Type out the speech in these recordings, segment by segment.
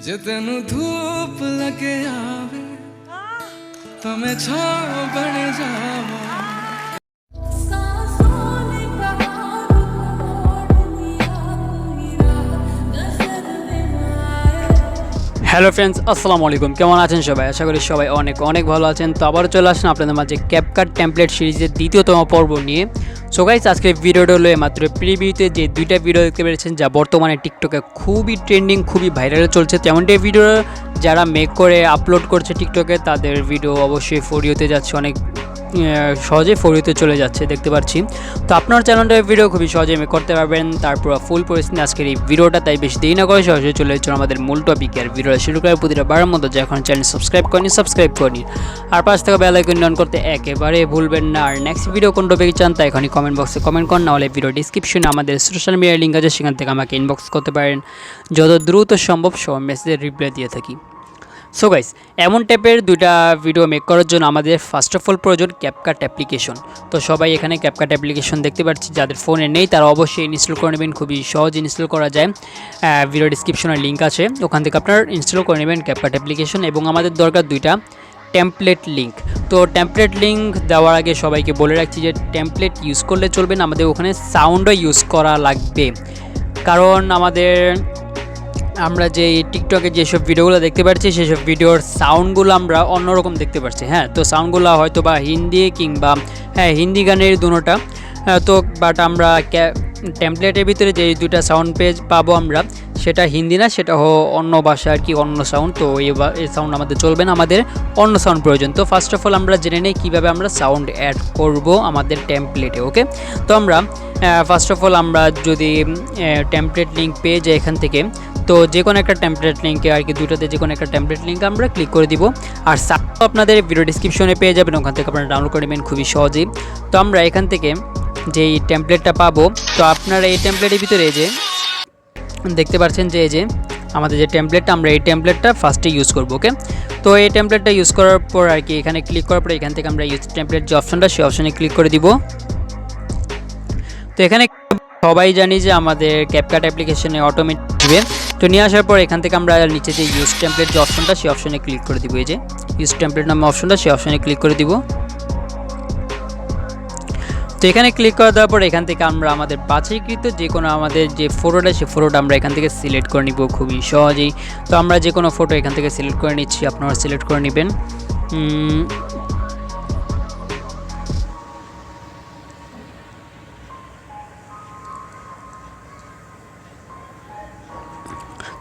जे तेनू धूप लगे आवे तो मैं छाव बन जावा। হ্যালো ফ্রেন্ডস, আসসালামু আলাইকুম। কেমন আছেন সবাই? আশা করি সবাই অনেক অনেক ভালো আছেন। তো আবারও চলে আসেন আপনাদের মাঝে ক্যাপকাট টেমপ্লেট সিরিজের দ্বিতীয়তম পর্ব নিয়ে। সো গাইস, আজকের ভিডিওটা হলো মাত্র প্রিভিউতে যে দুইটা ভিডিও দেখতে পেরেছেন যা বর্তমানে টিকটকে খুবই ট্রেন্ডিং, খুবই ভাইরাল চলছে, তেমনটি ভিডিও যারা মেক করে আপলোড করছে টিকটকে তাদের ভিডিও অবশ্যই ফরিওতে যাচ্ছে, অনেক সহজে ফরিওতে চলে যাচ্ছে দেখতে পাচ্ছি। তো আপনার চ্যানেলটার ভিডিও খুবই সহজে মেক করতে পারবেন, তারপর ফুল পরিস্থিতি আজকের এই ভিডিওটা। তাই বেশি দেরি না করে সহজে চলে যাচ্ছে আমাদের মূল টপিক। আর ভিডিওটা শুরু করে প্রতিটা বারের মতো যে এখন চ্যানেল সাবস্ক্রাইব করেনি আর পাশ থেকে বেল আইকন অন করতে একেবারে ভুলবেন না। আর নেক্সট ভিডিও কোন টপিক চান তা এখনই কমেন্ট বক্সে কমেন্ট করুন, না হলে ভিডিও ডিসক্রিপশনে আমাদের সোশ্যাল মিডিয়ার লিঙ্ক আছে, সেখান থেকে আমাকে ইনবক্স করতে পারেন। যত দ্রুত সম্ভব সব মেসেজের রিপ্লাই দিয়ে থাকি। সো গাইস, এমন টাইপের দুইটা ভিডিও মেক করার জন্য আমাদের ফার্স্ট অফ অল প্রয়োজন ক্যাপকাট অ্যাপ্লিকেশন। তো সবাই এখানে ক্যাপকাট অ্যাপ্লিকেশন দেখতে পাচ্ছি, যাদের ফোনে নেই তারা অবশ্যই ইনস্টল করে নেবেন, খুবই সহজ ইনস্টল করা যায়। ভিডিও ডিসক্রিপশনের লিঙ্ক আছে, ওখান থেকে আপনারা ইনস্টল করে নেবেন ক্যাপকাট অ্যাপ্লিকেশন। এবং আমাদের দরকার দুইটা টেমপ্লেট লিঙ্ক। তো টেমপ্লেট লিঙ্ক দেওয়ার আগে সবাইকে বলে রাখছি যে টেমপ্লেট ইউজ করলে চলবে না, আমাদের ওখানে সাউন্ডও ইউজ করা লাগবে। কারণ আমরা যে টিকটকে যেসব ভিডিওগুলো দেখতে পাচ্ছি সেসব ভিডিওর সাউন্ডগুলো আমরা অন্যরকম দেখতে পাচ্ছি। হ্যাঁ, তো সাউন্ডগুলো হয়তো বা হিন্দি কিংবা হিন্দি গানের দুটোটা, তো বাট আমরা টেমপ্লেটের ভিতরে যে দুটা সাউন্ড পেজ পাবো আমরা, সেটা হিন্দি না, সেটা অন্য ভাষা আর কি, অন্য সাউন্ড। তো এই সাউন্ড আমাদের চলবে না, আমাদের অন্য সাউন্ড প্রয়োজন। তো ফার্স্ট অফ অল আমরা জেনে নিই কীভাবে আমরা সাউন্ড অ্যাড করব আমাদের টেমপ্লেটে। ওকে, তো আমরা ফার্স্ট অফ অল আমরা যদি টেমপ্লেট লিঙ্ক পেয়ে যাই এখান থেকে, তো যে কোনো একটা টেমপ্লেট লিঙ্কে আর কি, দুটোতে যে কোনো একটা টেমপ্লেট লিঙ্ক আমরা ক্লিক করে দিব। আর সাবও আপনাদের ভিডিও ডিসক্রিপশনে পেয়ে যাবেন, ওখান থেকে আপনারা ডাউনলোড করে নেবেন খুবই সহজেই। তো আমরা এখান থেকে যেই টেমপ্লেটটা পাবো, তো আপনারা এই টেমপ্লেটের ভিতরে যে দেখতে পাচ্ছেন যে এই যে আমাদের যে টেমপ্লেটটা, আমরা এই টেমপ্লেটটা ফার্স্টে ইউজ করবো। ওকে, তো এই টেমপ্লেটটা ইউজ করার পর আর কি এখানে ক্লিক করার পর এখান থেকে আমরা ইউজ টেমপ্লেট যে অপশনটা, সেই অপশনে ক্লিক করে দিব। তো এখানে সবাই জানি যে আমাদের ক্যাপকাট অ্যাপ্লিকেশনে অটোমেটিক দিবে। তো নিয়ে আসার পর এখান থেকে আমরা নিচে যে ইউজ টেমপ্লেট যে অপশনটা, সেই অপশনে ক্লিক করে দিব। এই যে ইউজ টেমপ্লেট নামে অপশনটা, সেই অপশনে ক্লিক করে দিব। তো এখানে ক্লিক করে দেওয়ার পর এখান থেকে আমরা আমাদের বাছাইকৃত যে কোনো আমাদের যে ফটোটা, সেই ফটোটা আমরা এখান থেকে সিলেক্ট করে নিব খুবই সহজেই। তো আমরা যে কোনো ফটো এখান থেকে সিলেক্ট করে নিচ্ছি, আপনারা সিলেক্ট করে নেবেন।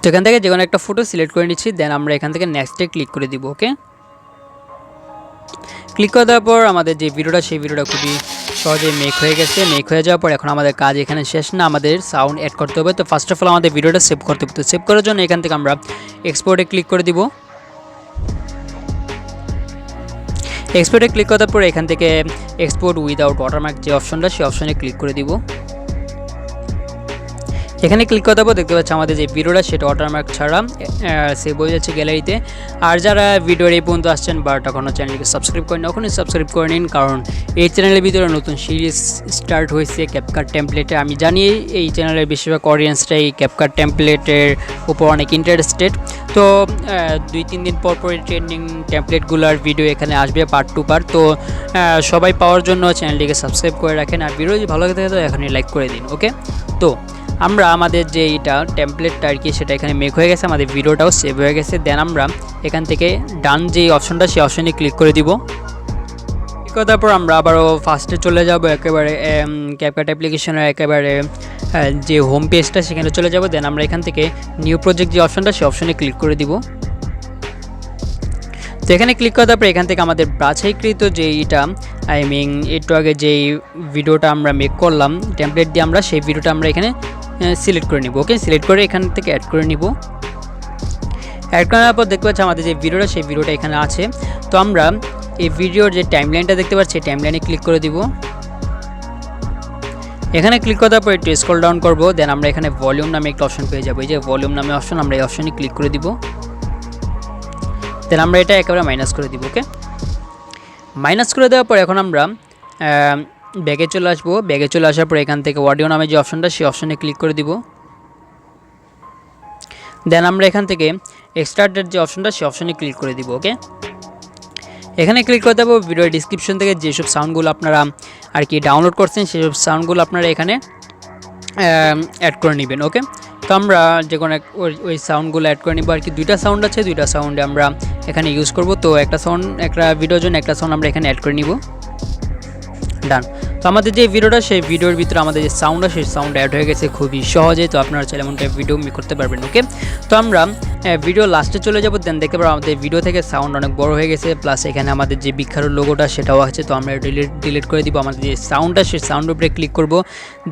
তো এখান থেকে যে কোনো একটা ফটো সিলেক্ট করে নিচ্ছি, দেন আমরা এখান থেকে নেক্সটে ক্লিক করে দিব। ওকে, ক্লিক করে দেওয়ার পর আমাদের যে ভিডিওটা, সেই ভিডিওটা খুবই সহজে মেক হয়ে গেছে। মেক হয়ে যাওয়ার পর এখন আমাদের কাজ এখানে শেষ না, আমাদের সাউন্ড অ্যাড করতে হবে। তো ফার্স্ট অফ অল আমাদের ভিডিওটা সেভ করতে হবে। তো সেভ করার জন্য এখান থেকে আমরা এক্সপোর্টে ক্লিক করে দিব। এক্সপোর্টে ক্লিক করার পর এখান থেকে এক্সপোর্ট উইদাউট ওয়াটারমার্ক যে অপশনটা, সেই অপশনে ক্লিক করে দিব। এখানে ক্লিক করে দেবো, দেখতে পাচ্ছি আমাদের যে ভিডিওটা সেটা ওয়াটারমার্ক ছাড়া সেভ হয়ে যাচ্ছে গ্যালারিতে। আর যারা ভিডিওর এই পর্যন্ত আসছেন বাট এখনও চ্যানেলকে সাবস্ক্রাইব করেন, এখনই সাবস্ক্রাইব করে নিন, কারণ এই চ্যানেলের ভিতরে নতুন সিরিজ স্টার্ট হয়েছে ক্যাপকাট টেমপ্লেটে। আমি জানি এই চ্যানেলের বেশিরভাগ অডিয়েন্সটাই ক্যাপকাট টেমপ্লেটের উপর অনেক ইন্টারেস্টেড। তো 2-3 দিন পর পরই ট্রেন্ডিং টেমপ্লেটগুলোর ভিডিও এখানে আসবে পার্ট টু পার্ট। তো সবাই পাওয়ার জন্য চ্যানেলটিকে সাবস্ক্রাইব করে রাখেন, আর ভিডিও যদি ভালো লাগে থাকে তো এখনই লাইক করে দিন। ওকে, তো আমরা আমাদের যে এইটা টেমপ্লেটটা আর কি, সেটা এখানে মেক হয়ে গেছে, আমাদের ভিডিওটাও সেভ হয়ে গেছে। দেন আমরা এখান থেকে ডান যে অপশনটা, সেই অপশনে ক্লিক করে দিব। ক্লিক করার পর আমরা আবারও ফার্স্টে চলে যাব, একেবারে ক্যাপকাট অ্যাপ্লিকেশনের একেবারে যে হোম পেজটা, সেখানে চলে যাব। দেন আমরা এখান থেকে নিউ প্রজেক্ট যে অপশনটা, সেই অপশনে ক্লিক করে দিব। তো এখানে ক্লিক করার পর এখান থেকে আমাদের বাছাইকৃত যে এটা একটু আগে যেই ভিডিওটা আমরা মেক করলাম টেমপ্লেট দিয়ে, আমরা সেই ভিডিওটা আমরা এখানে সিলেক্ট করে নিব। ওকে, সিলেক্ট করে এখান থেকে অ্যাড করে নিব। অ্যাড করার পর দেখতে পাচ্ছি আমাদের যে ভিডিওটা, সেই ভিডিওটা এখানে আছে। তো আমরা এই ভিডিওর যে টাইমলাইনটা দেখতে পাচ্ছি, টাইমলাইনে ক্লিক করে দিব। এখানে ক্লিক করার পর একটু স্ক্রল ডাউন করব, দেন আমরা এখানে ভলিউম নামে একটা অপশন পেয়ে যাবো। এই যে ভলিউম নামে অপশন, আমরা এই অপশনে ক্লিক করে দিব। দেন আমরা এটা একেবারে মাইনাস করে দিব। ওকে, মাইনাস করে দেওয়ার পর এখন আমরা ব্যাগে চলে আসবো। ব্যাগে চলে আসার পর এখান থেকে অডিও নামে যে অপশনটা, সেই অপশনে ক্লিক করে দিব। দেন আমরা এখান থেকে এক্সট্রাক্টের যে অপশনটা সেই অপশনে ক্লিক করে দিব। ওকে, এখানে ক্লিক করে দেবো। ভিডিওর ডিসক্রিপশন থেকে যেসব সাউন্ডগুলো আপনারা আর কি ডাউনলোড করছেন সেসব সাউন্ডগুলো আপনারা এখানে অ্যাড করে নেবেন। ওকে, তো আমরা যে কোনো ওই সাউন্ডগুলো অ্যাড করে নিব আর কি। দুইটা সাউন্ড আছে, দুইটা সাউন্ডে আমরা এখানে ইউজ করব। তো একটা সাউন্ড, একটা ভিডিওর জন্য একটা সাউন্ড আমরা এখানে অ্যাড করে নিব। ডান। তো আমাদের যে ভিডিওটা, সেই ভিডিওর ভিতরে আমাদের যে সাউন্ডটা, সেই সাউন্ড অ্যাড হয়ে গেছে খুবই সহজে। তো আপনারা চাইলে এমন টাইপ ভিডিও মেক করতে পারবেন। ওকে, তো আমরা ভিডিও লাস্টে চলে যাব। দেন দেখতে পাবো আমাদের ভিডিও থেকে সাউন্ড অনেক বড় হয়ে গেছে, প্লাস এখানে আমাদের যে বিখ্যাত লোগোটা সেটাও আছে। তো আমরা ডিলিট করে দিব। আমাদের যে সাউন্ডটা, সেই সাউন্ডের উপরে ক্লিক করব।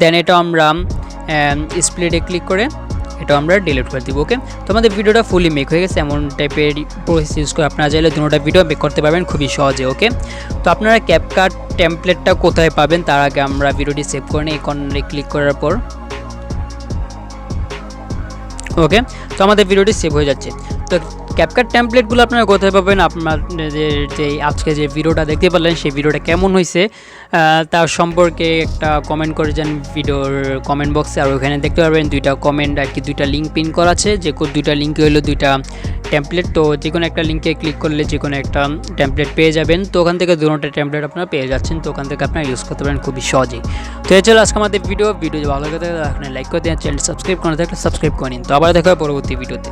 দেন এটা আমরা স্প্লিটে ক্লিক করে এটা আমরা ডিলিট করে দিব। ওকে, তো আমাদের ভিডিওটা ফুলি মেক হয়ে গেছে। এমন টাইপের প্রসেস ইউজ করে আপনারা চাইলে দুটোটা ভিডিও মেক করতে পারবেন খুবই সহজে। ওকে, তো আপনারা ক্যাপকাট টেমপ্লেটটা কোথায় পাবেন তার আগে আমরা ভিডিওটি সেভ করে নিই। কর্নারে ক্লিক করার পর ওকে, তো আমাদের ভিডিওটি সেভ হয়ে যাচ্ছে। তো ক্যাপকাট টেমপ্লেটগুলো আপনারা কোথায় পাবেন, আপনাদের যে আজকে যে ভিডিওটা দেখতে পারলেন সেই ভিডিওটা কেমন হয়েছে তার সম্পর্কে একটা কমেন্ট করে যান ভিডিওর কমেন্ট বক্সে। আর ওখানে দেখতে পারবেন দুইটা কমেন্ট আর কি, দুইটা লিঙ্ক পিন করা আছে। যে দুইটা লিঙ্কে হলো দুইটা টেমপ্লেট। তো যে কোনো একটা লিঙ্কে ক্লিক করলে যে কোনো একটা টেমপ্লেট পেয়ে যাবেন। তো ওখান থেকে দুটো টেমপ্লেট আপনারা পেয়ে যাচ্ছেন। তো ওখান থেকে আপনারা ইউজ করতে পারেন খুবই সহজেই। তো এই চলো আজকে আমাদের ভিডিও যদি ভালো লাগে তাহলে লাইক করে দেন, চ্যানেল সাবস্ক্রাইব করে থাকলে সাবস্ক্রাইব করে নিন। তো আবার দেখা হবে পরবর্তী ভিডিওতে।